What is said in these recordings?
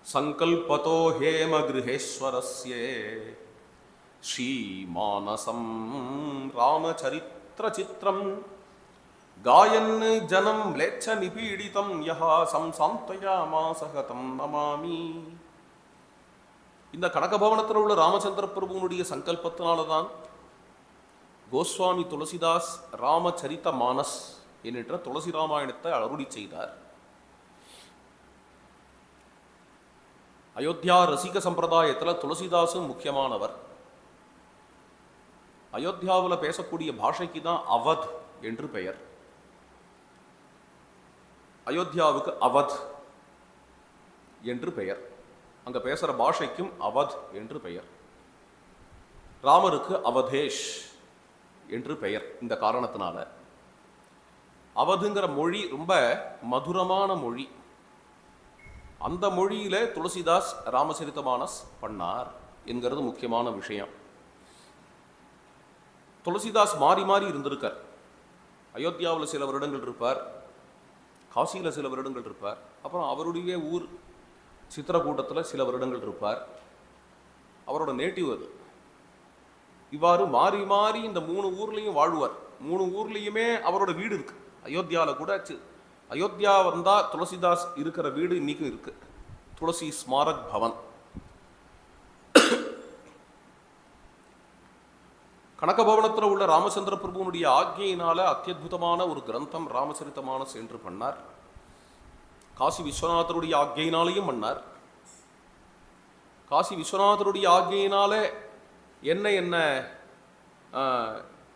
संकल्पतो हेमगृहेश्वरस्य श्रीमानसं रामचरित्रचित्रं गायन् जनं म्लेच्छ निपीडितं यः संसान्तयामास तं नमामि. இந்த கனகபவனத்தில் உள்ள ராமச்சந்திர பிரபுவனுடைய சங்கல்பத்தினால்தான் கோஸ்வாமி துளசிதாஸ் ராமச்சரித மானஸ் என்கின்ற துளசி ராமாயணத்தை அருளி செய்தார். அயோத்தியா ரசிக சம்பிரதாயத்தில் துளசிதாசும் முக்கியமானவர். அயோத்தியாவில் பேசக்கூடிய பாஷைக்கு தான் அவத் என்று பெயர். அயோத்தியாவுக்கு அவத் என்று பெயர். அங்கே பேசுகிற பாஷைக்கும் அவத் என்று பெயர். ராமருக்கு அவதேஷ் என்று பெயர். இந்த காரணத்தினால அவதுங்கிற மொழி ரொம்ப மதுரமான மொழி. அந்த மொழியில துளசிதாஸ் ராமச்சரிதமானஸ் பண்ணார் என்கிறது முக்கியமான விஷயம். துளசிதாஸ் மாறி மாறி இருந்திருக்கார். அயோத்தியாவில் சில வருடங்கள் இருப்பார், காசியில் சில வருடங்கள் இருப்பார், அப்புறம் அவருடைய ஊர் சித்திரக்கூட்டத்தில் சில வருடங்கள் இருப்பார். அவரோட நேட்டிவ் அது. இவ்வாறு மாறி மாறி இந்த 3 ஊர்லேயும் வாழ்வார். 3 ஊர்லேயுமே அவரோட வீடு இருக்கு. அயோத்தியாவில் கூட அயோத்தியா வந்தால் துளசிதாஸ் இருக்கிற வீடு இன்னைக்கும் இருக்கு, துளசி ஸ்மாரக் பவன். கனகபவனத்தில் உள்ள ராமச்சந்திர பிரபுனுடைய ஆக்ஞையினால அத்தியுதமான ஒரு கிரந்தம் ராமச்சரிதமானஸ் என்று பண்ணார். காசி விஸ்வநாதருடைய ஆக்ஞையினாலையும் பண்ணார். காசி விஸ்வநாதருடைய ஆக்ஞையினால என்ன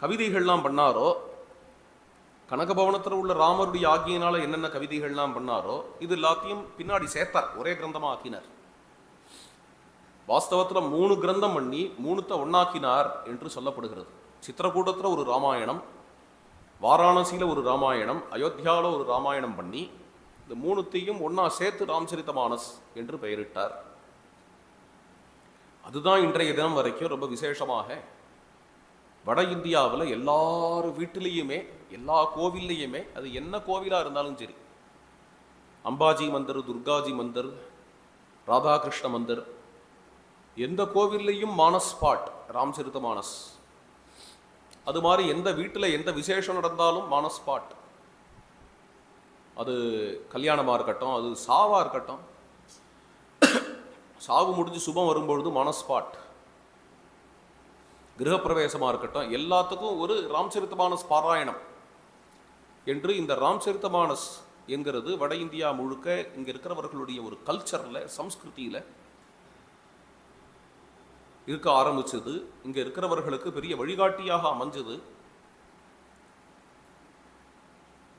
கவிதைகள்லாம் பண்ணாரோ, கனகபவனத்தில் உள்ள ராமருடைய ஆக்ஞையினால என்னென்ன கவிதைகள்லாம் பண்ணாரோ இது எல்லாத்தையும் பின்னாடி சேர்த்தார், ஒரே கிரந்தமாக ஆக்கினார். வாஸ்தவத்தில் 3 கிரந்தம் பண்ணி 3த்தை ஒன்னாக்கினார் என்று சொல்லப்படுகிறது. சித்திரக்கூட்டத்தில் ஒரு ராமாயணம், வாராணசியில் ஒரு ராமாயணம், அயோத்தியாவில் ஒரு ராமாயணம் பண்ணி இந்த 3த்தையும் ஒன்னா சேர்த்து ராமச்சரிதமானஸ் என்று பெயரிட்டார். அதுதான் இன்றைய தினம் வரைக்கும் ரொம்ப விசேஷமாக வட இந்தியாவில் எல்லார் வீட்டிலையுமே எல்லா கோவில்லையுமே, அது என்ன கோவிலாக இருந்தாலும் சரி, அம்பாஜி மந்திர், துர்காஜி மந்திர், ராதாகிருஷ்ண மந்திர், எந்த கோவில்லையும் மானஸ் பாட் ராமச்சரிதமானஸ். அது மாதிரி எந்த வீட்டில் எந்த விசேஷம் நடந்தாலும் மானஸ் பாட். அது கல்யாணமாக இருக்கட்டும், அது சாவாக இருக்கட்டும், சாவு முடிஞ்சு சுபம் வரும்பொழுது மானஸ் பாட், கிரகப்பிரவேசமாக இருக்கட்டும், எல்லாத்துக்கும் ஒரு ராமச்சரிதமானஸ் பாராயணம் என்று இந்த ராமச்சரிதமானஸ் என்கிறது வட இந்தியா முழுக்க இங்கே இருக்கிறவர்களுடைய ஒரு கல்ச்சரில், சம்ஸ்கிருதியில் இருக்க ஆரம்பிச்சது. இங்கே இருக்கிறவர்களுக்கு பெரிய வழிகாட்டியாக அமைஞ்சது.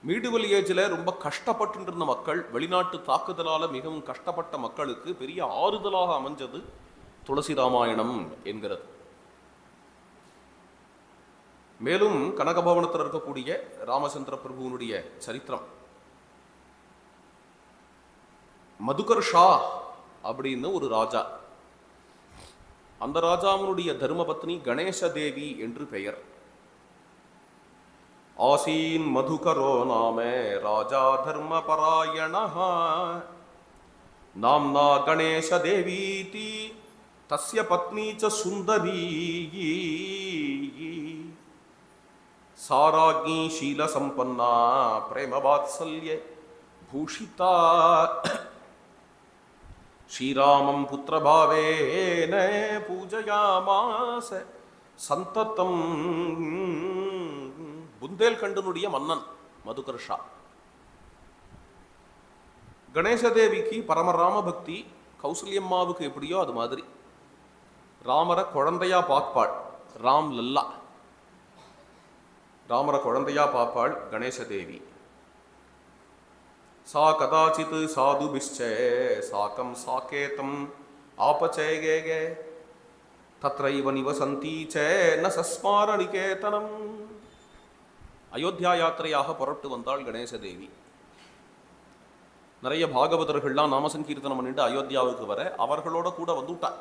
மீடிவல் ஏஜில் ரொம்ப கஷ்டப்பட்டு இருந்த மக்கள், வெளிநாட்டு தாக்குதலால் மிகவும் கஷ்டப்பட்ட மக்களுக்கு பெரிய ஆறுதலாக அமைஞ்சது துளசி ராமாயணம் என்கிறது. மேலும் கனகபவனத்தில் இருக்கக்கூடிய ராமச்சந்திர பிரபுவனுடைய சரித்திரம், மதுகர் ஷா அப்படின்னு ஒரு ராஜா. அந்த ராஜாவினுடைய தர்மபத்னி கணேச தேவி என்று பெயர். ஆசீன் மதுகரோ நாம ராஜா தர்மபராயணः நாம்னா கணேச தேவீதி தஸ்ய பத்னி ச சுந்தரி சாராஜ்ஞி ஷீல சம்பன்னா பிரேம வாத்சல்ய பூஷிதா ஸ்ரீராமம் புத்திரபாவேன பூஜயாமாச சந்ததம். புந்தேல்கண்டனுடைய மன்னன் மதுகர் ஷா. கணேசதேவிக்கு பரமராம பக்தி. கௌசல்யம்மாவுக்கு எப்படியோ அது மாதிரி ராமரை குழந்தையா பார்ப்பாள். ராம் லல்லா, ராமரை குழந்தையா பார்ப்பாள் கணேசதேவி. சா கதாச்சித் சாதுபிஷ்ச சாக்கம் சாகேதம் ஆபச்சேகே தத்ரைவ நிவசந்தி ச ந சஸ்மார நிகேதனம். அயோத்தியா யாத்திரையாக புறப்பட்டு வந்தாள் கணேசதேவி. நிறைய பாகவதர்கள்லாம் நாமசங்கீர்த்தனம் பண்ணிட்டு அயோத்தியாவுக்கு வர அவர்களோட கூட வந்துவிட்டா.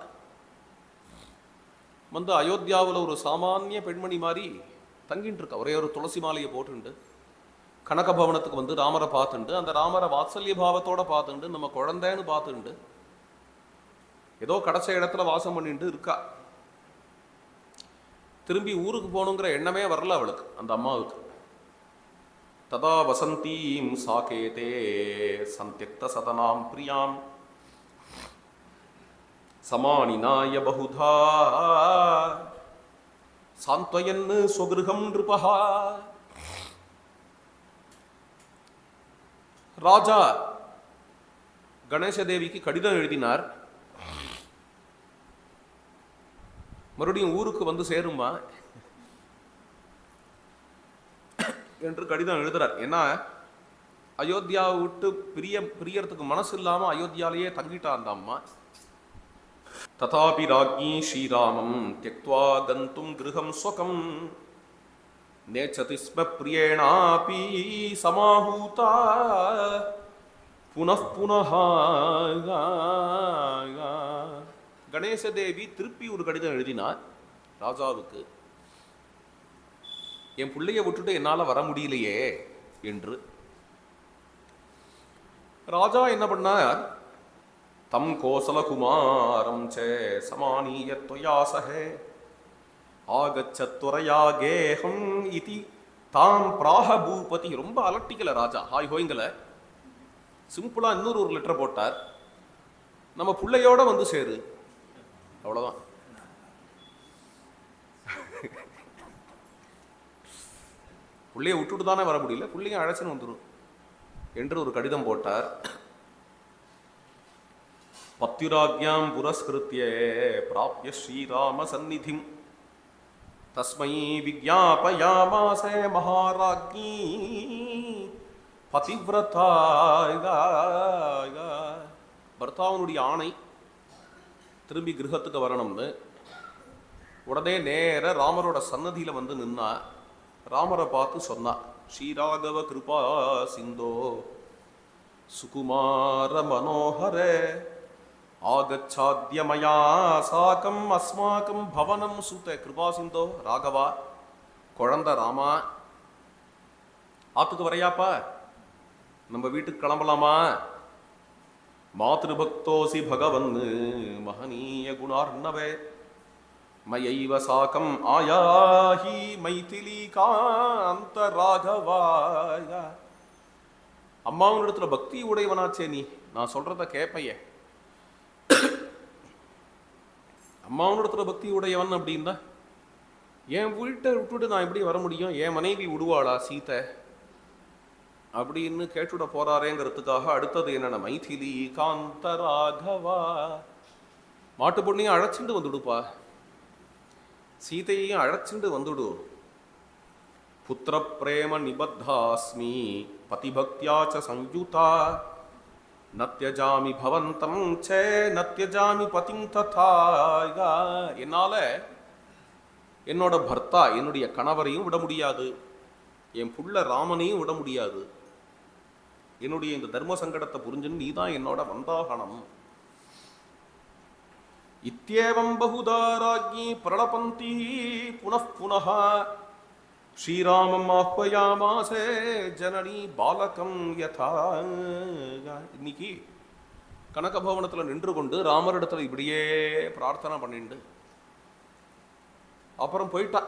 வந்து அயோத்தியாவில் ஒரு சாமானிய பெண்மணி மாதிரி தங்கிட்டு இருக்கா. ஒரே ஒரு துளசி மாலையை போட்டுண்டு கனகபவனத்துக்கு வந்து ராமரை பார்த்துண்டு, அந்த ராமரை வாத்சல்ய பாவத்தோட பார்த்துண்டு, நம்ம குழந்தைன்னு பார்த்துண்டு ஏதோ கடைசி இடத்துல வாசம் பண்ணிட்டு இருக்கா. திரும்பி ஊருக்கு போகணுங்கிற எண்ணமே வரல அவளுக்கு, அந்த அம்மாவுக்கு. ததா வசந்தீம் சாகேதே சந்தியக்த சதனாம் பிரியாம் சமானினாய பகுதா சாந்த்வயன் ஸ்வகிருஹம் நிருபஹா. ராஜா கணேசதேவிக்கு கடிதம் எழுதினார். மறுபடியும் ஊருக்கு வந்து சேருமா என்று கடிதம் எழுதுறார். ஏன்னா அயோத்தியாவை விட்டு பிரியறதுக்கு மனசு இல்லாம அயோத்தியாலேயே தங்கிட்டா அந்த அம்மா. ததாபி ராஜ்ஞி ஸ்ரீராமம் தியக்த்வா கந்தும் கிருஹம் ஸ்வகம் நேச்சதி ஸ்ம பிரியேணாபி சமாஹூதா புனః புனஹ. கணேசதேவி திருப்பி ஒரு கடிதம் எழுதினார் ராஜாவுக்கு. என் பிள்ளைய விட்டுட்டு என்னால வர முடியலையே என்று. ராஜா என்ன பண்ணார், தம் கோசலகுமாரம் சே சமானிய த்வயா சஹே ஆகச்சத்வரயா கேஹம் இதி தாம் பிராஹ பூபதி. ரொம்ப அலட்டிக்கல ராஜா, ஹாய் ஹோய்ங்கல, சிம்பிளா இன்னொரு ஒரு லெட்டர் போட்டார். நம்ம பிள்ளையோட வந்து சேரு, அவ்வளவுதான். பிள்ளைய விட்டுட்டு தானே வர முடியல, பிள்ளைய அழைச்சுன்னு வந்துடும் என்று ஒரு கடிதம் போட்டார். பத்யுராஜ்ஞாம் புரஸ்கிருத்ய பிராப்ய ஸ்ரீராம சந்நிதிம் தஸ்மை விஜ்ஞாபயாமாஸே மகாராஜ்ஞி பதிவ்ரதா. பர்த்தாவனுடைய ஆணை திரும்பி கிரகத்துக்கு வரணும்னு உடனே நேர ராமரோட சன்னதியில வந்து நின்னா. ராமரை பார்த்து சொன்னா, ஸ்ரீராகவ கிருபா சிந்தோ சுகுமார மனோஹர ஆகச்சாத்யமயா சாகம் அஸ்மாக்கம் பவனம் சுத. கிருபா சிந்தோ ராகவா, குழந்தை ராமா, ஆத்துக்கு வரையாப்பா, நம்ம வீட்டுக்கு கிளம்பலாமா? மாத்ருபக்தோசி பகவன் மகனீய குணார்ணவே மயைவ சாகம் ஆயாஹி மைதிலி காந்த ராகவாய. அம்மாவின் இடத்துல பக்தி உடையவனாச்சே நீ, நான் சொல்றத கேப்பைய. அம்மாவின் இடத்துல பக்தி உடையவன் அப்படின்னா என் வீட்டை விட்டுட்டு நான் எப்படி வர முடியும்? என் மனைவி விடுவாளா சீதை அப்படின்னு கேட்டுட போறாரேங்கிறதுக்காக அடுத்தது என்னென்ன, மைதிலி காந்த ராகவா, மாட்டு பொண்ணையும் அழைச்சிட்டு வந்துடுப்பா, சீதையையும் அழைச்சிட்டு வந்துடு. புத்திர பிரேம நிபத்தாஸ்மி பதிபக்தியாச்ச சயுதா நத்யஜாமி பவந்தம் சே நத்யஜாமி பதிம் ததா. என்னால என்னோட பர்த்தா என்னுடைய கணவரையும் விட முடியாது, என் புள்ள ராமனையும் விட முடியாது. என்னுடைய இந்த தர்ம சங்கடத்தை புரிஞ்சுன்னு நீதான் என்னோட வந்தாகணும். இத்யேவம் பகுதா ராஜ்ஞி பிரளபந்தி புனః புனः ஸ்ரீராமம் ஆஹ்வயாமாஸே ஜனனி பாலகம் யதா. இன்னைக்கு கனக பவனத்துல நின்று கொண்டு ராமரிடத்துல இப்படியே பிரார்த்தனை பண்ணிண்டு அப்புறம் போயிட்டா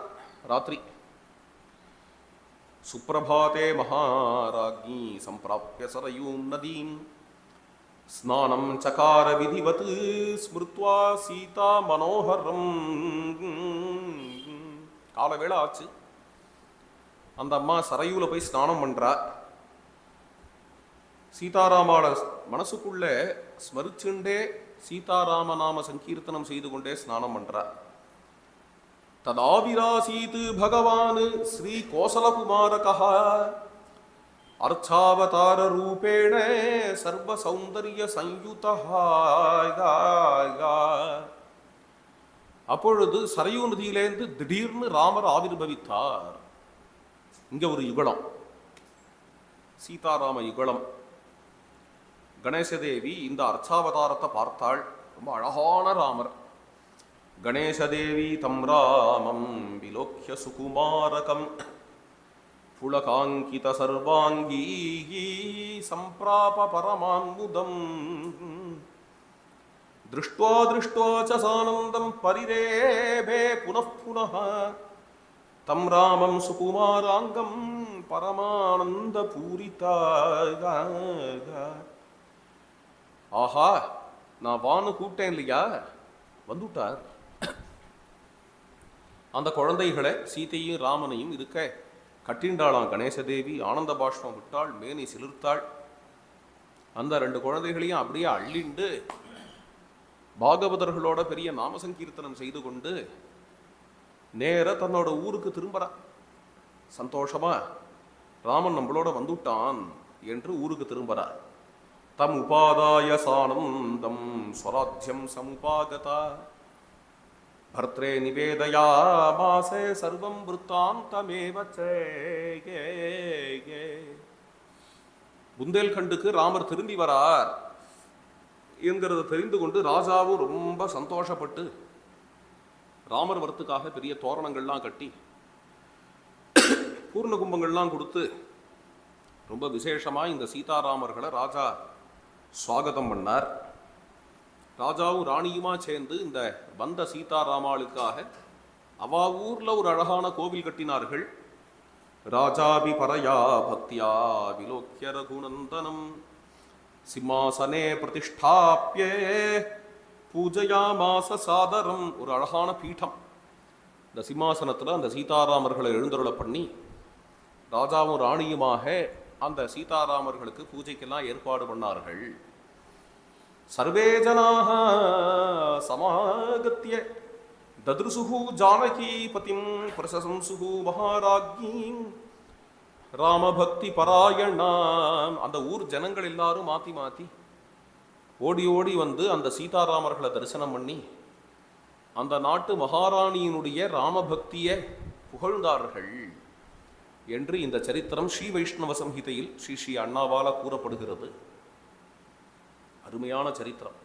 ராத்திரி. சுப்ரபாதே மகாராஜ்ஞி சம்பிராப்ய சரயூம் நதீம் ஸ்நானம் சகார விதிவத் ஸ்மிருத்வா சீதா மனோகரம். கால வேளை ஆச்சு. அந்த அம்மா சரையூல போய் ஸ்நானம் பண்றா. சீதாராமாவோட மனசுக்குள்ள ஸ்மரிச்சுண்டே சீதாராம நாம சங்கீர்த்தனம் செய்து கொண்டே ஸ்நானம் பண்றா. ததாவிராசீத் பகவான் ஸ்ரீ கோசலகுமாரகः அர்ச்சாவதார ரூபேண சர்வ சௌந்தர்ய சயுதः. அப்பொழுது சரையூ நதியிலேருந்து திடீர்னு ராமர் ஆவிர்பவித்தார். இங்க ஒரு யுகலம், சீதாராம யுகலம். கணேசதேவி இந்த அர்ச்சாவதாரத்தை பார்த்தாள். ரொம்ப அழகான ராமர். கணேசதேவி தம் ராமம் விலோக்ய சுகுமாரகம் புலகாங்கித சர்வாங்கீ சம்பிராப பரமான்முதம். திருஷ்டுவா திருஷ்டுவா ச சானந்தம் பரிரேபே புனః புனः தம் ராமம் சுகுமாராங்கம் பரமானந்த பூரிதா. ஆஹா, நான் வான்னு கூப்பிட்டேன் இல்லையா, வந்துட்டார். அந்த குழந்தைகளை சீதையும் ராமனையும் இருக்க கட்டிண்டாளாம் கணேசதேவி. ஆனந்த பாஷ்பம் விட்டாள், மேனி சிலிர்த்தாள். அந்த 2 குழந்தைகளையும் அப்படியே அள்ளிண்டு பாகவதர்களோட பெரிய நாம சங்கீர்த்தனம் செய்து கொண்டு நேர தன்னோட ஊருக்கு திரும்புறா. சந்தோஷமா ராமன் நம்மளோட வந்துட்டான் என்று ஊருக்கு திரும்புறார். தம் உபாதாய சானந்தம் ஸ்வராஜ்யம் சமுபாகதா பர்த்ரே நிவேதயாமாசே சர்வம் விருத்தாந்தமேவ ச. புந்தேல்கண்டுக்கு ராமர் திரும்பி வரார் என்கிறத தெரிந்து கொண்டு ராஜாவும் ரொம்ப சந்தோஷப்பட்டு ராமர் வரத்துக்காக பெரிய தோரணங்கள்லாம் கட்டி பூர்ண கும்பங்கள்லாம் கொடுத்து ரொம்ப விசேஷமா இந்த சீதாராமர்களை ராஜா சுவாகதம் பண்ணார். ராஜாவும் ராணியுமா சேர்ந்து இந்த வந்த சீதாராமாளுக்காக அவா ஊர்ல ஒரு அழகான கோவில் கட்டினார்கள். ராஜாபி பரயா பக்தியா விலோக்கிய ரகுநந்தனம் சிம்மாசனே பிரதிஷ்டாப்யே பூஜையாமாச சாதரம். ஒரு அழகான பீடம், இந்த சிம்மாசனத்துல அந்த சீதாராமர்களை எழுந்தருளை பண்ணி ராஜாவும் ராணியுமாக அந்த சீதாராமர்களுக்கு பூஜைக்கெல்லாம் ஏற்பாடு பண்ணார்கள். சர்வே ஜனாக சமாகத்ய தத்ருசுஹு ஜானகி பதிம் பிரசசம்சுஹு மகாராஜ்ஞி ராமபக்தி பராயணாம். அந்த ஊர் ஜனங்கள் எல்லாரும் மாத்தி மாத்தி ஓடி ஓடி வந்து அந்த சீதாராமர்களை தரிசனம் பண்ணி அந்த நாட்டு மகாராணியினுடைய ராமபக்தியை புகழ்ந்தார்கள் என்று இந்த சரித்திரம் ஸ்ரீ வைஷ்ணவ சம்ஹிதையில் ஸ்ரீ ஸ்ரீ அண்ணாவால கூறப்படுகிறது. அருமையான சரித்திரம்.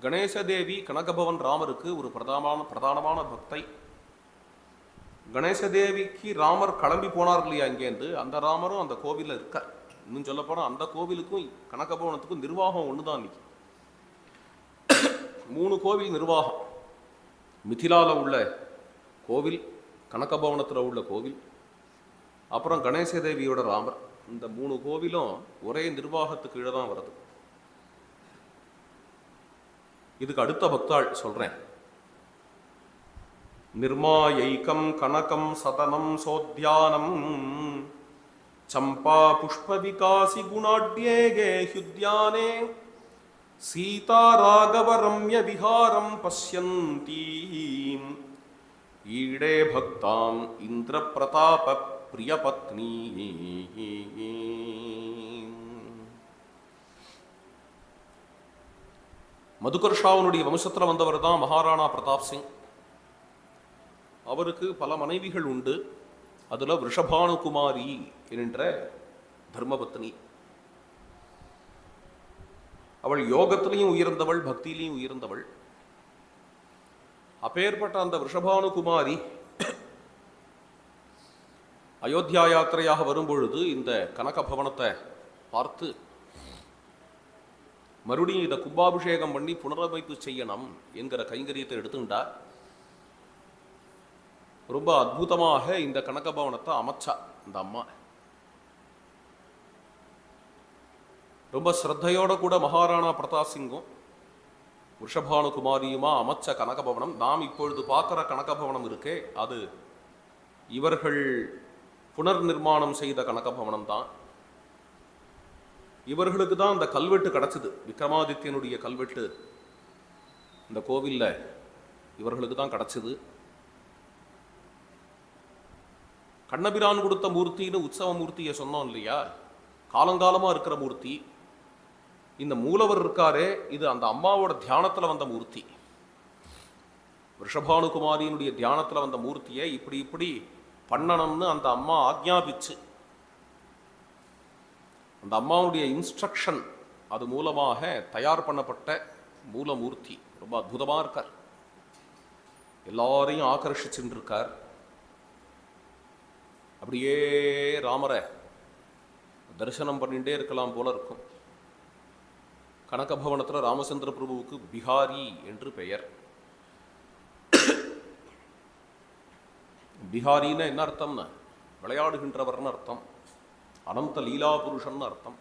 கணேசதேவி கனகபவன் ராமருக்கு ஒரு பிரதானமான பக்தை. கணேசதேவிக்கு ராமர் கிளம்பி போனார் இல்லையா இங்கேருந்து, அந்த ராமரும் அந்த கோவிலில் இருக்கார். இன்னும் சொல்ல போனால் அந்த கோவிலுக்கும் கனகபவனத்துக்கும் நிர்வாகம் ஒண்ணுதான். இன்னைக்கு 3 கோவில் நிர்வாகம். மிதிலால உள்ள கோவில், கனகபவனத்தில் உள்ள கோவில், அப்புறம் கணேசதேவியோட ராமர். இந்த 3 கோவிலும் ஒரே நிர்வாகத்துக்கு கீழே தான் வருது. இதுக்கு அடுத்த பக்தாள் சொல்றேன். நிர்மாயைக்கம் கனகம் சதனம் சோத்யானம் சம்பா புஷ்ப விகாசி குணாட்யேகே ஹுத்யானே சீதா ராகவ ரம்ய விஹாரம் பஷ்யந்தீம் ஈடே பக்தாம் இந்திர பிரதாப பிரியபத்னி. மதுகர்ஷாவனுடைய வம்சத்தில் வந்தவர் தான் மகாராணா பிரதாப் சிங். அவருக்கு பல மனைவிகள் உண்டு. அதுல விஷபானுகுமாரி என்கின்ற தர்மபத்னி. அவள் யோகத்திலையும் உயர்ந்தவள், பக்தியிலையும் உயர்ந்தவள். அப்பேற்பட்ட அந்த விஷபானுகுமாரி அயோத்தியா யாத்திரையாக வரும்பொழுது இந்த கனகபவனத்தை பார்த்து மறுபடியும் இதை கும்பாபிஷேகம் பண்ணி புனரமைப்பு செய்யணும் என்கிற கைங்கரியத்தை எடுத்துட்டா. ரொம்ப அற்புதமாக இந்த கனகபவனத்தை அமைச்சா இந்த அம்மா. ரொம்ப ஸ்ரத்தையோட கூட மகாராணா பிரதாப் சிங்கும் விஷபானுகுமாரியுமா அமைச்ச கனகபவனம். நாம் இப்பொழுது பார்க்கிற கனகபவனம் இருக்கே, அது இவர்கள் புனர் நிர்மாணம் செய்த கனகபவனம் தான். இவர்களுக்கு தான் அந்த கல்வெட்டு கிடைச்சது. விக்ரமாதித்யனுடைய கல்வெட்டு இந்த கோவில்ல இவர்களுக்கு தான் கிடைச்சது. கண்ணபிரான் கொடுத்த மூர்த்தின்னு உற்சவ மூர்த்தியை சொன்னோம் இல்லையா, காலங்காலமா இருக்கிற மூர்த்தி. இந்த மூலவர் இருக்காரே, இது அந்த அம்மாவோட தியானத்துல வந்த மூர்த்தி. விஷபானுகுமாரியினுடைய தியானத்துல வந்த மூர்த்தியை இப்படி இப்படி பண்ணணும்னு அந்த அம்மா ஆக்ஞாபிச்சு, அந்த அம்மாவுடைய இன்ஸ்ட்ரக்ஷன் அது மூலமாக தயார் பண்ணப்பட்ட மூலமூர்த்தி. ரொம்ப அற்புதமா இருக்கார், எல்லாரையும் ஆகர்ஷிச்சுட்டு இருக்கார். அப்படியே ராமரை தரிசனம் பண்ணிட்டே இருக்கலாம் போல இருக்கும். கனகபவனத்தில் ராமச்சந்திர பிரபுவுக்கு பிஹாரி என்று பெயர். பிஹாரின்னா என்ன அர்த்தம்னா விளையாடுகின்றவர்னு அர்த்தம், அனந்த லீலா புருஷன் அர்த்தம்.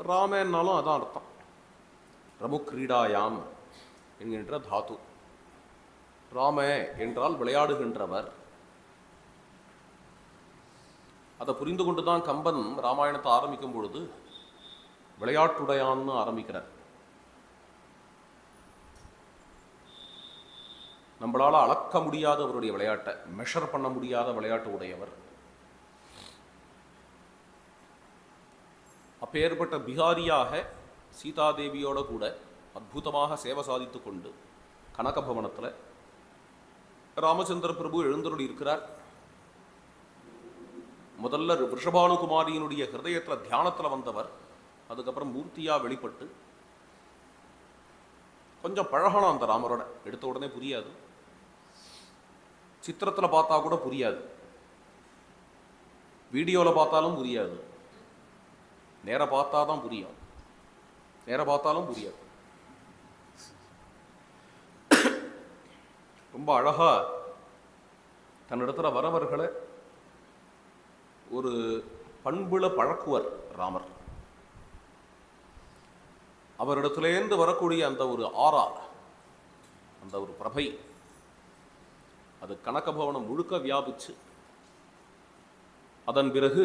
ராமன்னாலும் அதான் அர்த்தம். ரமு கிரீடாயாம் என்கின்ற தாத்து. ராம என்றால் விளையாடுகின்றவர். அதை புரிந்து கொண்டுதான் கம்பன் ராமாயணத்தை ஆரம்பிக்கும் பொழுது விளையாட்டுடையான்னு ஆரம்பிக்கிறார். நம்மளால அளக்க முடியாத அவருடைய விளையாட்டை, மெஷர் பண்ண முடியாத விளையாட்டு உடையவர். அப்பேற்பட்ட பிஹாரியாக சீதாதேவியோட கூட அற்புதமாக சேவை சாதித்து கொண்டு கனகபவனத்தில் ராமச்சந்திர பிரபு எழுந்தருளி இருக்கிறார். முதல்ல ரிஷபானுகுமாரியினுடைய ஹிருதயத்தில் தியானத்தில் வந்தவர். அதுக்கப்புறம் மூர்த்தியா வெளிப்பட்டு கொஞ்சம் பழகணும் அந்த ராமரோட. எடுத்த உடனே புரியாது, சித்திரத்தில் பார்த்தா கூட புரியாது, வீடியோவில் பார்த்தாலும் புரியாது, நேர பார்த்தா தான் புரியும், நேர பார்த்தாலும் புரியாது. ரொம்ப அழகா தன்னிடத்துல வரவர்களை ஒரு பண்புல பழக்குவர் ராமர். அவரிடத்திலேருந்து வரக்கூடிய அந்த ஒரு ஆரா, அந்த ஒரு பிரபை, அது கனகபவனம் முழுக்க வியாபிச்சு அதன் பிறகு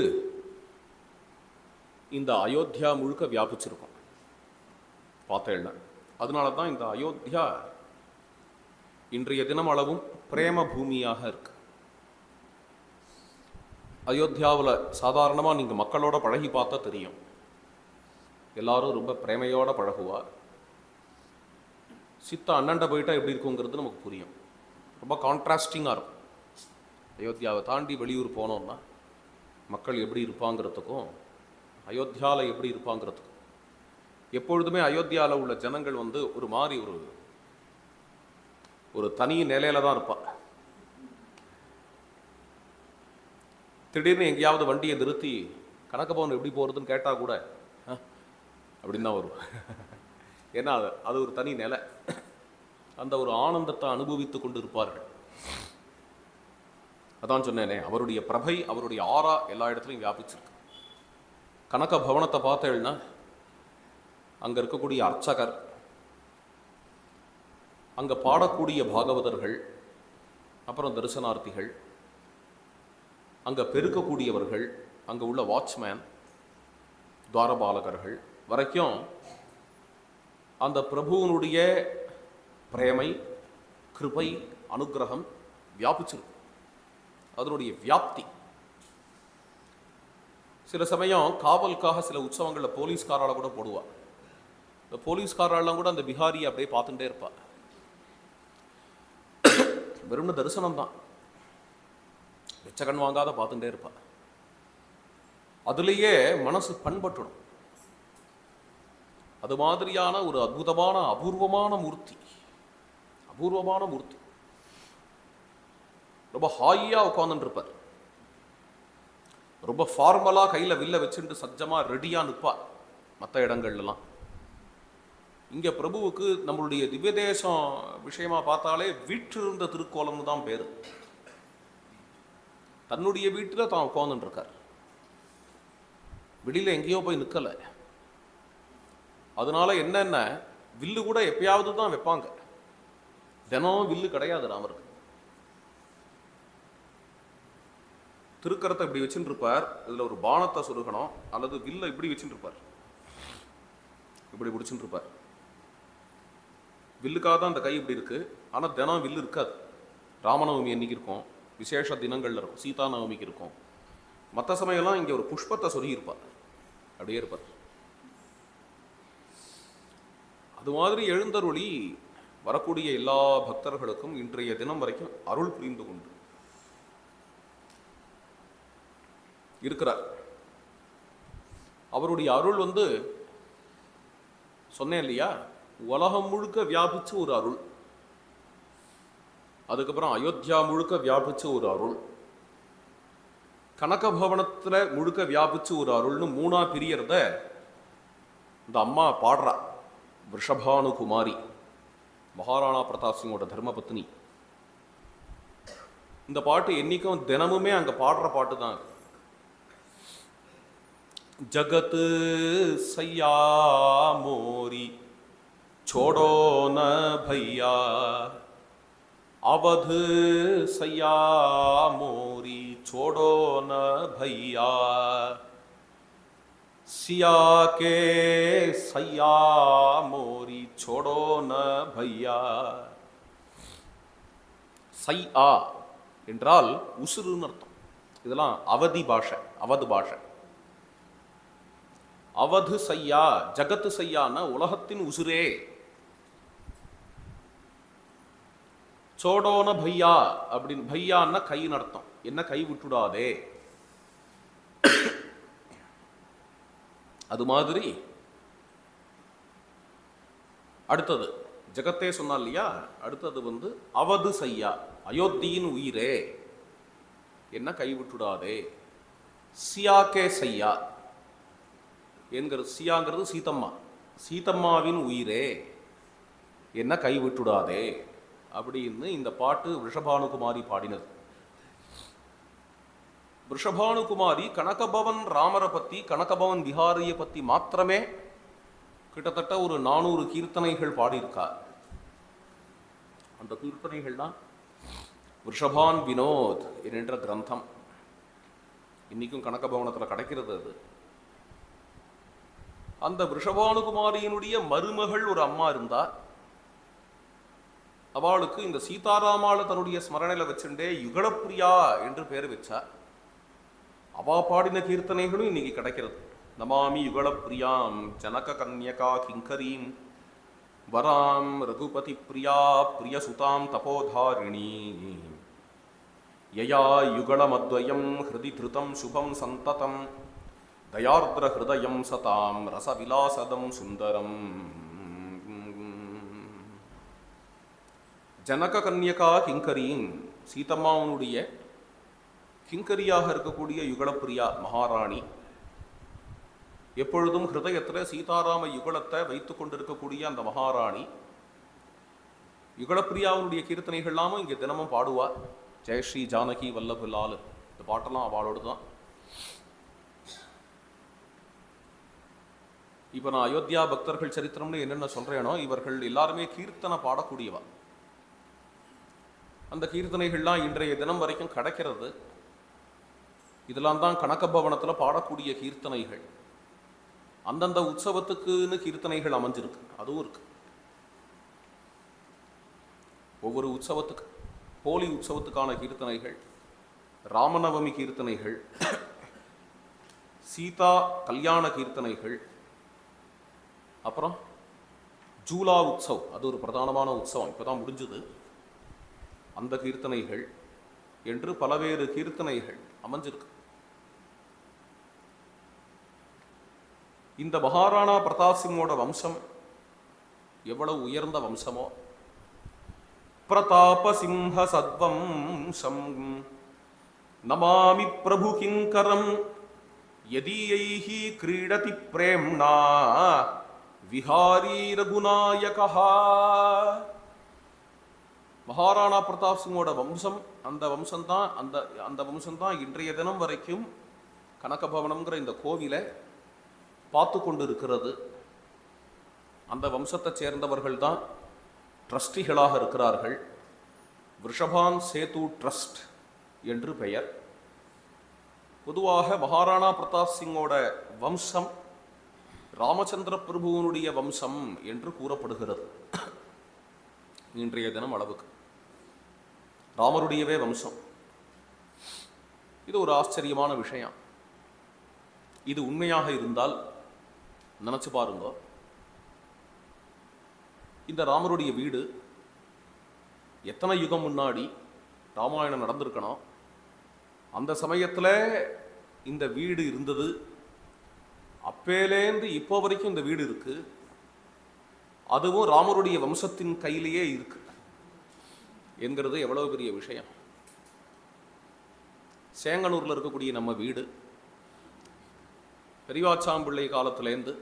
இந்த அயோத்தியா முழுக்க வியாபிச்சிருக்கும் பார்த்தேன்னா. அதனால தான் இந்த அயோத்தியா இன்றைய தினம் அளவும் பிரேம பூமியாக இருக்கு. அயோத்தியாவில் சாதாரணமாக நீங்கள் மக்களோட பழகி பார்த்தா தெரியும், எல்லாரும் ரொம்ப பிரேமையோட பழகுவார். சித்த அண்ணண்ட போயிட்டா எப்படி இருக்குங்கிறது நமக்கு புரியும். ரொம்ப கான்ட்ராஸ்டிங்காக இருக்கும். அயோத்தியாவை தாண்டி வெளியூர் போனோம்னா மக்கள் எப்படி இருப்பாங்கிறதுக்கும் அயோத்தியாவில் எப்படி இருப்பாங்கிறதுக்கும். எப்பொழுதுமே அயோத்தியாவில் உள்ள ஜனங்கள் ஒரு மாதிரி ஒரு தனி நிலையில தான் இருப்பா. திடீர்னு எங்கேயாவது வண்டியை நிறுத்தி கனகபவன் எப்படி போகிறதுன்னு கேட்டால் கூட அப்படின்னு தான் வரும். ஏன்னா அது ஒரு தனி நிலை. அந்த ஒரு ஆனந்தத்தை அனுபவித்து கொண்டு இருப்பார்கள். அதான் சொன்னேனே, அவருடைய பிரபை, அவருடைய ஆரா எல்லா இடத்துலையும் வியாபிச்சிருக்கு. கனகபவனத்தை பார்த்தேன்னா அங்கே இருக்கக்கூடிய அர்ச்சகர், அங்கே பாடக்கூடிய பாகவதர்கள், அப்புறம் தரிசனார்த்திகள், அங்கே பெருக்கக்கூடியவர்கள், அங்கே உள்ள வாட்ச்மேன், துவாரபாலகர்கள் வரைக்கும் அந்த பிரபுவனுடைய பிரேமை, கிருபை, அனுகிரகம் வியாபிச்சிருக்கும். அதனுடைய வியாப்தி. சில சமயம் காவலுக்காக சில உற்சவங்களில் போலீஸ்காரால கூட போடுவார். இந்த போலீஸ்காரெல்லாம் கூட அந்த பிஹாரியை அப்படியே பார்த்துட்டே இருப்பார். வெறும் தரிசனம் தான், வெச்சகன் வாங்காத பார்த்துட்டே இருப்பார். அதுலேயே மனசு பண்பட்டுடும். அது மாதிரியான ஒரு அற்புதமான அபூர்வமான மூர்த்தி, அபூர்வமான மூர்த்தி. ரொம்ப ஹாயியா உட்கார்ந்துட்டு இருப்பார். ரொம்ப ஃபார்மலா கையில வில்ல வச்சுட்டு சஜ்ஜமா ரெடியா நிற்பார் மற்ற இடங்கள்லாம். இங்க பிரபுவுக்கு நம்மளுடைய திவ்ய தேசம் விஷயமா பார்த்தாலே வீற்றிருந்த திருக்கோலம்னு தான் பேரு. தன்னுடைய வீட்டுல தான் உட்கார்ந்துட்டு இருக்கார். வெளியில எங்கேயோ போய் நிற்கல. அதனால என்னென்ன வில்லு கூட எப்பயாவது தான் வைப்பாங்க. தினம் வில்லு கிடையாது ராமருக்கு. திருக்கரத்தை இப்படி வச்சுட்டு இருப்பார். இதுல ஒரு பானத்தை சொருகணும், அல்லது வில்ல இப்படி வச்சுட்டு இருப்பார், இப்படி பிடிச்சுட்டு இருப்பார். வில்லுக்காக தான் அந்த கை இப்படி இருக்கு. ஆனா தினம் வில்லு இருக்காது. ராமநவமி அன்னைக்கு இருக்கும், விசேஷ தினங்கள்ல இருக்கும், சீதா நவமிக்கு இருக்கும். மற்ற சமயம்லாம் இங்க ஒரு புஷ்பத்தை சொருகி இருப்பார், அப்படியே இருப்பார். அது மாதிரி எழுந்தருளி வரக்கூடிய எல்லா பக்தர்களுக்கும் இன்றைய தினம் வரைக்கும் அருள் புரிந்து கொண்டு இருக்கிறார். அவருடைய அருள் சொன்னேன் இல்லையா, உலகம் முழுக்க வியாபிச்சு ஒரு அருள். அதுக்கப்புறம் அயோத்தியா முழுக்க வியாபிச்சு ஒரு அருள். கனகபவனத்துல முழுக்க வியாபிச்சு ஒரு அருள்னு மூணா பிரியறத இந்த அம்மா பாடுறா, விஷபானுகுமாரி, மகாராணா பிரதாப் சிங்கோட தர்மபத்னி. இந்த பாட்டு என்னைக்கும் தினமுமே அங்க பாடுற பாட்டு தான். जगत सैया मोरी छोड़ो न भैया, अवध सैया मोरी छोड़ो न भैया, सिया के सैया मोरी छोड़ो न भैया. சையா என்றால் உசுருன்னு அர்த்தம். இதெல்லாம் அவதி பாஷை, அவது பாஷை. அவது சையா, ஜகத்து சையான்னா உலகத்தின் உசுரே. சோடோன பையா அப்படின்னு, பையான்னா கைன்னு அர்த்தம். என்ன கை விட்டுடாதே. அது மாதிரி அடுத்தது ஜகத்தே சொன்னா இல்லையா, அடுத்தது அவது சையா, அயோத்தியின் உயிரே, என்ன கை விட்டுடாதே. சியாக்கே சையா என்கிறது, சியாங்கிறது சீதம்மா, சீதம்மாவின் உயிரே, என்ன கை விட்டுடாதே அப்படின்னு இந்த பாட்டு விஷபானுகுமாரி பாடினது. விஷபானுகுமாரி கனகபவன் ராமரை பத்தி, கனகபவன் விஹாரியை பத்தி மாத்திரமே கிட்டத்தட்ட ஒரு 400 கீர்த்தனைகள் பாடியிருக்கார். அந்த கீர்த்தனைகள் தான் விஷபான் வினோத் என்ற கிரந்தம். இன்னைக்கும் கனகபவனத்தில் கிடைக்கிறது அது. அந்த விஷபானுகுமாரியினுடைய மருமகள் ஒரு அம்மா இருந்தா. அவளுக்கு இந்த சீதாராமால தன்னுடைய ஸ்மரணையில வச்சுட்டே யுகலப்பிரியா என்று பேர் வச்சா. அவா பாடின கீர்த்தனைகளும் இன்னைக்கு கிடைக்கிறது. நமாமி யுகலப்பிரியாம் ஜனக கன்யகா கிங்கரீம் வராம் ரகுபதி பிரியா பிரியசுதாம் தபோதாரிணி யயா யுகலமத்வயம் ஹிருதி திருதம் சுபம் சந்ததம் தயார்திர ஹிருதயம் சதாம் ரசவிலாசதம் சுந்தரம். ஜனக கன்யகா கிங்கரீம், சீதம்மாவனுடைய கிங்கரியாக இருக்கக்கூடிய யுகலப்பிரியா மகாராணி, எப்பொழுதும் ஹிருதயத்தில் சீதாராம யுகலத்தை வைத்துக் கொண்டிருக்கக்கூடிய அந்த மகாராணி யுகலப்பிரியாவுடைய கீர்த்தனைகள் எல்லாமும் இங்கே தினமும் பாடுவா. ஜெயஸ்ரீ ஜானகி வல்லபுல்லால், இந்த பாட்டெல்லாம் அவளோடு தான். இப்போ நான் அயோத்தியா பக்தர்கள் சரித்திரம்னு என்னென்ன சொல்றேனோ, இவர்கள் எல்லாருமே கீர்த்தனை பாடக்கூடியவா. அந்த கீர்த்தனைகள்லாம் இன்றைய தினம் வரைக்கும் கிடைக்கிறது. இதெல்லாம் தான் கனகபவனத்தில் பாடக்கூடிய கீர்த்தனைகள். அந்தந்த உற்சவத்துக்குன்னு கீர்த்தனைகள் அமைஞ்சிருக்கு, அதுவும் இருக்கு. ஒவ்வொரு உற்சவத்துக்கு, ஹோலி உற்சவத்துக்கான கீர்த்தனைகள், ராமநவமி கீர்த்தனைகள், சீதா கல்யாண கீர்த்தனைகள், அப்புறம் ஜூலா உற்சவ், அது ஒரு பிரதானமான உற்சவம், இப்போதான் முடிஞ்சது, அந்த கீர்த்தனைகள் என்று பலவேறு கீர்த்தனைகள் அமைஞ்சிருக்கு. இந்த மகாராணா பிரதாப் சிங்கோட வம்சம் எவ்வளவு உயர்ந்த வம்சமோ, பிரதாப சிம்ஹ சத்வம்சம் நமாமி பிரபு கிங்கரம் யதீயைஹி கிரீடதி பிரேம்ணா விஹாரி ரகுநாயகா. மகாராணா பிரதாப் சிங்கோட வம்சம், அந்த வம்சம்தான் இன்றைய தினம் வரைக்கும் கனகபவனம்ங்கிற இந்த கோவிலை பார்த்து கொண்டு இருக்கிறது. அந்த வம்சத்தை சேர்ந்தவர்கள் தான் ட்ரஸ்டிகளாக இருக்கிறார்கள். விஷபான் சேது ட்ரஸ்ட் என்று பெயர். பொதுவாக மகாராணா பிரதாப் சிங்கோட வம்சம் ராமச்சந்திர பிரபுவனுடைய வம்சம் என்று கூறப்படுகிறது. இன்றைய தினம் அளவுக்கு ராமருடையவே வம்சம். இது ஒரு ஆச்சரியமான விஷயம். இது உண்மையாக இருந்தால் நினைச்சு பாருங்க, இந்த ராமருடைய வீடு எத்தனை யுகம் முன்னாடி ராமாயணம் நடந்திருக்கணும். அந்த சமயத்தில் இந்த வீடு இருந்தது. அப்பேலேருந்து இப்போ வரைக்கும் இந்த வீடு இருக்கு. அதுவும் ராமருடைய வம்சத்தின் கையிலேயே இருக்கு என்கிறது எவ்வளவு பெரிய விஷயம். சேங்கனூரில் இருக்கக்கூடிய நம்ம வீடு பெரியவாச்சாம்பிள்ளை காலத்திலேருந்து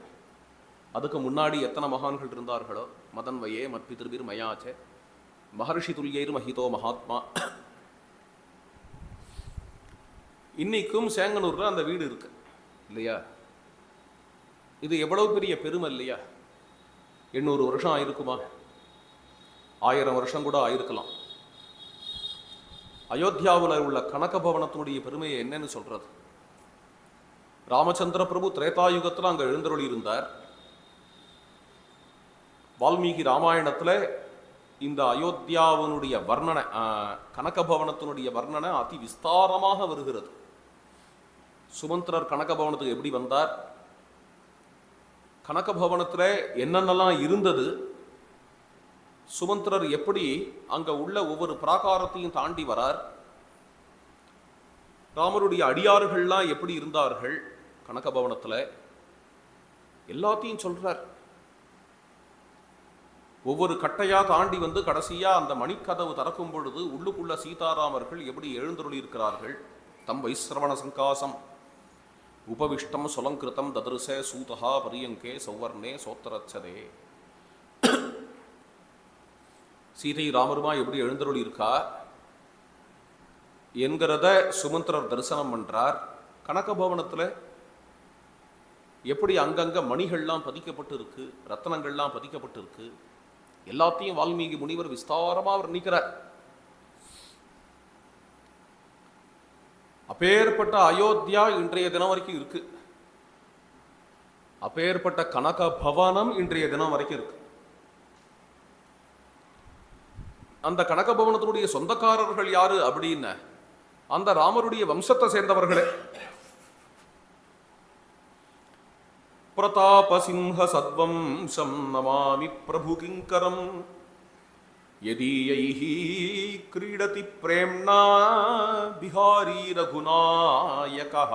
அதுக்கு முன்னாடி எத்தனை மகான்கள் இருந்தார்களோ, மதன்வயே மத்பிதிருபிர் மயாச்சே மகர்ஷி துல்யைர் மஹிதோ மகாத்மா. இன்னைக்கும் சேங்கனூர்ல அந்த வீடு இருக்கு இல்லையா? இது எவ்வளவு பெரிய பெருமை இல்லையா? 800 வருஷம் ஆயிருக்குமா? 1000 வருஷம் கூட ஆயிருக்கலாம். அயோத்தியாவில் உள்ள கனக பவனத்தினுடைய பெருமையை என்னன்னு சொல்றது? ராமச்சந்திர பிரபு திரேதாயுகத்தில் அங்க எழுந்தருளி இருந்தார். வால்மீகி ராமாயணத்துல இந்த அயோத்தியாவினுடைய வர்ணனை, கனக பவனத்தினுடைய வர்ணனை அதி விஸ்தாரமாக வருகிறது. சுமந்திரர் கனக பவனத்துக்கு எப்படி வந்தார், கனக பவனத்துல என்னென்னலாம் இருந்தது, சுமந்திரர் எப்படி அங்க உள்ள ஒவ்வொரு பிராகாரத்தையும் தாண்டி வரார், ராமருடைய அடியார்கள்லாம் எப்படி இருந்தார்கள் கனக பவனத்துல, எல்லாத்தையும் சொல்றார். ஒவ்வொரு கட்டையா தாண்டி வந்து கடைசியா அந்த மணிக்கதவு திறக்கும் பொழுது உள்ளுக்குள்ள சீதாராமர்கள் எப்படி எழுந்தருளி இருக்கிறார்கள். தம் வைஸ்ரவண சங்காசம் உபவிஷ்டம் சுலங்கிருத்தம் ததருசே சூதா பரியங்கே சௌவர்ணே சோத்தரச்சதே. சீதை ராமருமா எப்படி எழுந்தருளி இருக்கா என்கிறத சுமந்திரர் தரிசனம் பண்றார். கனக பவனத்துல எப்படி அங்கங்க மணிகள்லாம் பதிக்கப்பட்டு இருக்கு, ரத்தனங்கள்லாம் பதிக்கப்பட்டு இருக்கு, எல்லாத்தையும் வால்மீகி முனிவர் விஸ்தாரமா வர்ணிக்கிறார். அப்பேற்பட்ட அயோத்தியா இன்றைய தினம் வரைக்கும் இருக்கு. அப்பேற்பட்ட கனக பவனம் இன்றைய தினம் வரைக்கும் இருக்கு. அந்த கனக பவனத்தினுடைய சொந்தக்காரர்கள் யாரு அப்படின்னு அந்த ராமருடைய வம்சத்தை சேர்ந்தவர்களே. பிரதாபசிம்ஹ சத்வம்சம் நமாமி பிரபு கிங்கரம் யதீயைஹி கிரீடதி பிரேம்ணா பிஹாரி ரகுநாயகः.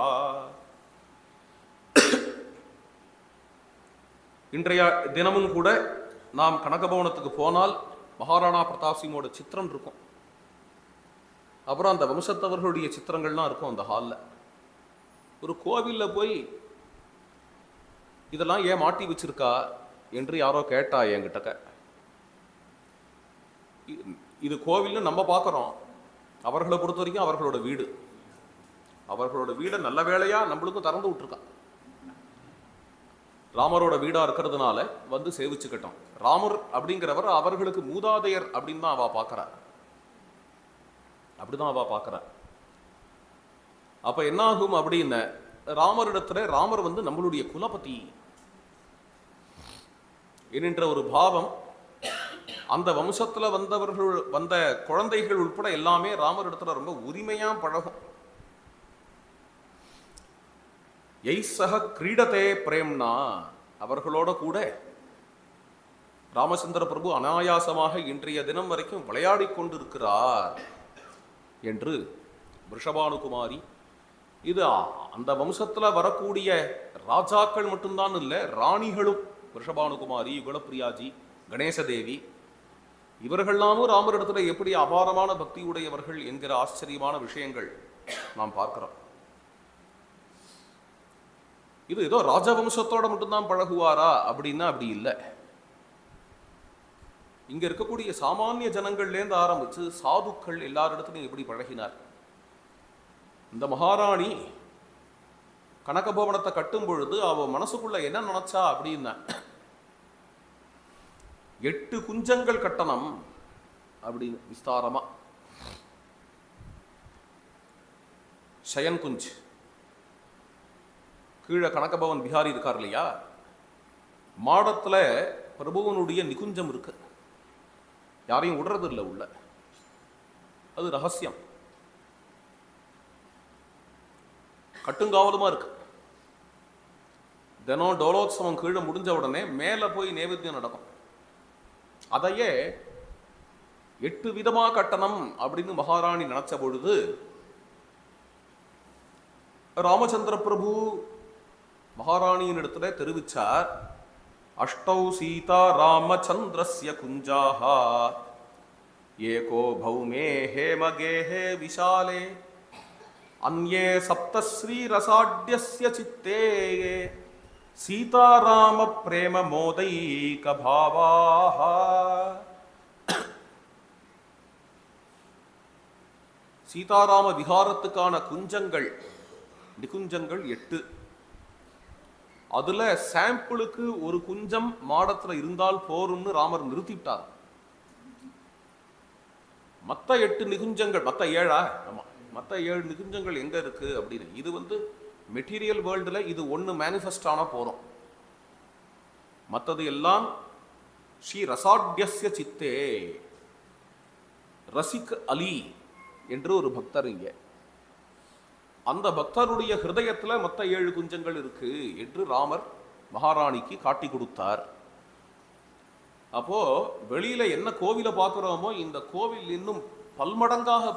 இன்றைய தினமும் கூட நாம் கனகபவனத்துக்கு போனால் மகாராணா பிரதாப் சிங்கோட சித்திரம் இருக்கும். அப்புறம் அந்த வம்சத்தவர்களுடைய சித்திரங்கள்லாம் இருக்கும் அந்த ஹாலில். ஒரு கோவில்ல போய் இதெல்லாம் ஏன் மாட்டி வச்சிருக்கா என்று யாரோ கேட்டா என்கிட்ட. இது கோவில்னு நம்ம பார்க்குறோம், அவர்களை பொறுத்த வரைக்கும் அவர்களோட வீடு, அவர்களோட வீடை நல்ல வேளையா நம்மளுக்கும் திறந்து விட்டுருக்கா. ராமரோட வீடா இருக்கிறதுனால வந்து சேவிச்சுக்கிட்டோம். ராமர் அப்படிங்கிறவர் அவர்களுக்கு மூதாதையர் அப்படின்னு தான் அவ பார்க்கறா, அப்படிதான் அவ பார்க்கறா. அப்ப என்ன ஆகும் அப்படின்னு, ராமரிடத்துல ராமர் வந்து நம்மளுடைய குலபதி என்கின்ற ஒரு பாவம் அந்த வம்சத்துல வந்தவர்கள் வந்த குழந்தைகள் உட்பட எல்லாமே ராமரிடத்துல ரொம்ப உரிமையா பழகும். எய்சக கிரீடத்தே பிரேம்னா, அவர்களோட கூட ராமச்சந்திர பிரபு அனாயாசமாக இன்றைய தினம் வரைக்கும் விளையாடி கொண்டிருக்கிறார் என்று ரிஷபானுகுமாரி. இது அந்த வம்சத்துல வரக்கூடிய ராஜாக்கள் மட்டும்தான் இல்லை, ராணிகளும் ரிஷபானுகுமாரி, யுகலப்பிரியாஜி, கணேசதேவி இவர்கள்லாமும் ராமரிடத்துல எப்படி அபாரமான பக்தி உடையவர்கள் என்கிற ஆச்சரியமான விஷயங்கள் நாம் பார்க்கிறோம். இது ஏதோ ராஜவம்சத்தோட மட்டும்தான் பழகுவாரா அப்படின்னா அப்படி இல்லை. இங்க இருக்கக்கூடிய சாமானிய ஜனங்கள்லேருந்து ஆரம்பிச்சு சாதுக்கள் எல்லாரிடத்துலையும் எப்படி பழகினார். இந்த மகாராணி கனகபவனத்தை கட்டும் பொழுது அவ மனசுக்குள்ள என்ன நினைச்சா அப்படின்னா, 8 குஞ்சங்கள் கட்டணம் அப்படின்னு விஸ்தாரமா. ஷயன் குஞ்ச், கீழே கனகபவன் பிஹாரி இருக்கார் இல்லையா, மாடத்துல பிரபுவனுடைய நிகுஞ்சம் இருக்கு, யாரையும் விடுறது இல்லை உள்ள, அது ரகசியம், கட்டுங்காவலுமா இருக்கு. தினம் டோலோத்சவம் கீழே முடிஞ்ச உடனே மேல போய் நைவேத்தியம் நடக்கும். அதையே 8 விதமா கட்டணம் அப்படின்னு மகாராணி நினைச்ச பொழுது ராமச்சந்திர பிரபு மகாராணியின் இடத்துல தெரிவிச்சார், அஷ்டௌ சீதா ராமச்சந்திரஸ்ய குஞ்சாஹா ஏகோ பௌமே ஹேமகேஹே விஷாலே அன்யே சப்தஸ்ரீ ரசாட்யஸ்ய சித்தே சீதாராம பிரேம மோதைக பாவாஹ. சீதாராம விஹாரத்துக்கான குஞ்சங்கள் நிகுஞ்சங்கள் 8. அதுல சாம்பிளுக்கு ஒரு குஞ்சம் மாடத்துல இருந்தால் போரும்னு ராமர் நிறுத்திட்டார். மத்த 8 நிகுஞ்சங்கள், மத்த 7 ஆமா, மத்த 7 நிகுஞ்சங்கள் எங்க இருக்கு அப்படின்னு. இது மெட்டீரியல் வேர்ல்டுல இது ஒன்னு மேனிஃபெஸ்ட் ஆனா போறோம். மற்றது எல்லாம் ஸ்ரீ ரசாட்யஸ்ய சித்தே. ரசிக் அலி என்று ஒரு பக்தர் இங்க, அந்த பக்தருடைய ஹிருதயத்துல மொத்த 7 குஞ்சங்கள் இருக்கு என்று ராமர் மகாராணிக்கு காட்டி கொடுத்தார். அப்போ வெளியில என்ன கோவிலை பார்க்கிறோமோ இந்த கோவில் இன்னும் பல்மடங்காக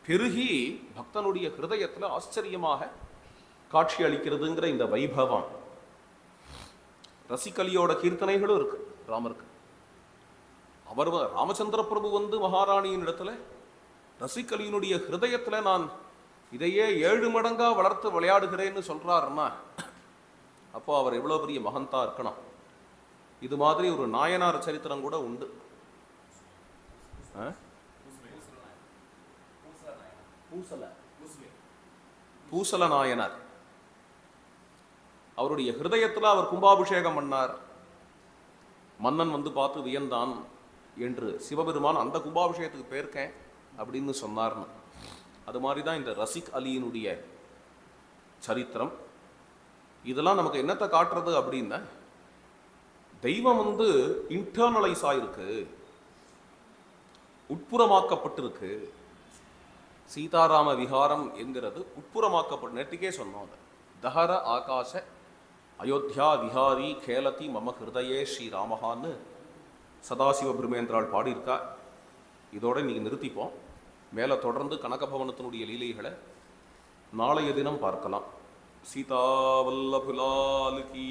பெருகி பக்தனுடைய ஹிருதயத்துல ஆச்சரியமாக காட்சி அளிக்கிறதுங்கிற இந்த வைபவம். ரசிகலியோட கீர்த்தனைகளும் இருக்கு ராமருக்கு. அவர் ராமச்சந்திர பிரபு மகாராணியின் இடத்துல ரசிகலியினுடைய ஹிருதயத்துல நான் இதையே 7 மடங்கா வளர்த்து விளையாடுகிறேன்னு சொல்றாருன்னா அப்போ அவர் எவ்வளவு பெரிய மகந்தா இருக்கணும். இது மாதிரி ஒரு நாயனார் சரித்திரம் கூட உண்டு. பூசல நாயனார், அவருடைய ஹிருதயத்தில் அவர் கும்பாபிஷேகம் பண்ணார். மன்னன் பார்த்து வியந்தான் என்று சிவபெருமான் அந்த கும்பாபிஷேகத்துக்கு போயிருக்கேன் அப்படின்னு சொன்னார்னு. அது மாதிரி தான் இந்த ரசிக் அலியினுடைய சரித்திரம். இதெல்லாம் நமக்கு என்னத்தை காட்டுறது அப்படின்னா, தெய்வம் இன்டர்னலைஸ் ஆயிருக்கு, உட்புறமாக்கப்பட்டிருக்கு. சீதாராம விஹாரம் என்கிறது உட்புறமாக்கப்பட்டு, நேற்றுக்கே சொன்னோம். தஹர ஆகாச அயோத்தியா விஹாரி கேலதி மம ஹிருதயே ஸ்ரீராமஹான்னு சதாசிவ பிரம்மேந்திரால் பாடியிருக்கா. இதோட இன்னைக்கு நிறுத்திப்போம். மேலே தொடர்ந்து கனகபவனத்தினுடைய லீலைகளை நாளைய தினம் பார்க்கலாம். சீதா வல்லபுலால் கீ